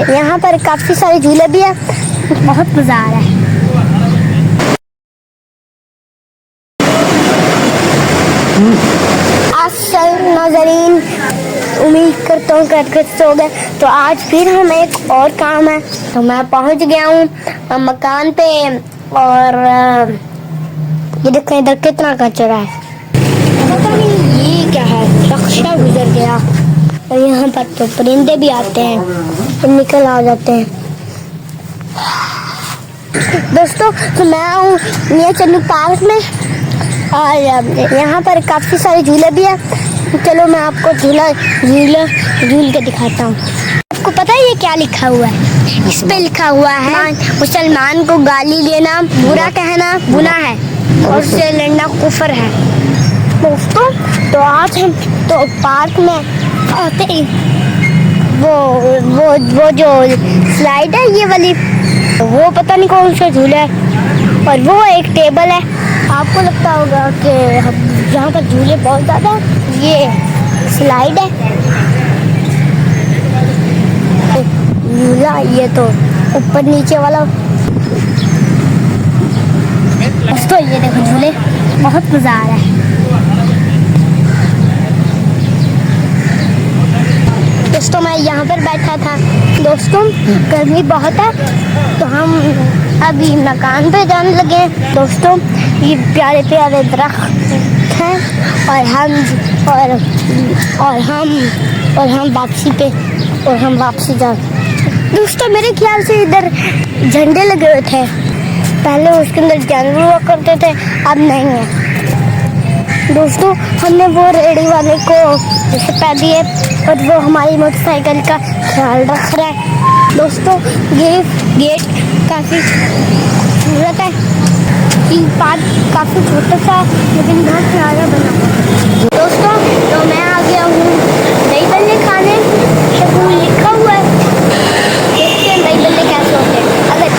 यहाँ पर काफी सारे झूले भी है, बहुत मजा आ रहा है। नाज़रीन, उम्मीद करता हूँ कि सो गए। तो आज फिर हम एक और काम है, तो मैं पहुँच गया हूँ मकान पे। और ये देखो इधर कितना कचरा है, पता नहीं ये क्या है, रक्षा गुजर गया। और यहाँ पर तो परिंदे भी आते हैं, निकल आ जाते हैं। दोस्तों, तो मैं हूँ मियाँ चन्नू पार्क में, और यहाँ पर काफ़ी सारे झूले भी है। चलो मैं आपको झूल के दिखाता हूँ। आपको पता है ये क्या लिखा हुआ है? इस पे लिखा हुआ है, मुसलमान को गाली देना, बुरा कहना गुनाह है और उससे लड़ना कुफर है। दोस्तों, तो आज हम तो पार्क में आते ही वो जो स्लाइड है ये वाली, वो पता नहीं कौन सा झूला है, और वो एक टेबल है। आपको लगता होगा कि यहाँ पर झूले बहुत ज़्यादा, ये स्लाइड है झूला, ये तो ऊपर नीचे वाला। दोस्तों ये देखो झूले, बहुत मज़ा आ रहा है। दोस्तों मैं यहाँ पर बैठा था। दोस्तों गर्मी बहुत है, तो हम अभी मकान पे जाने लगे। दोस्तों ये प्यारे प्यारे दरख्त हैं, और हम वापसी जा। दोस्तों मेरे ख्याल से इधर झंडे लगे हुए थे, पहले उसके अंदर जानवर हुआ करते थे, अब नहीं है। दोस्तों हमने वो रेडी वाले को पैसे दिए, और वो हमारी मोटरसाइकिल का ख्याल रख रहा है। दोस्तों ये गेट काफ़ी खूबसूरत है, ये पार्क काफ़ी छोटा सा लेकिन बहुत प्यारा बना हुआ है। दोस्तों तो मैं आ गया हूँ दही बल्ले खाने, शगुन लिखा हुआ है, देखते हैं दही बल्ले कैसे होते हैं। अगर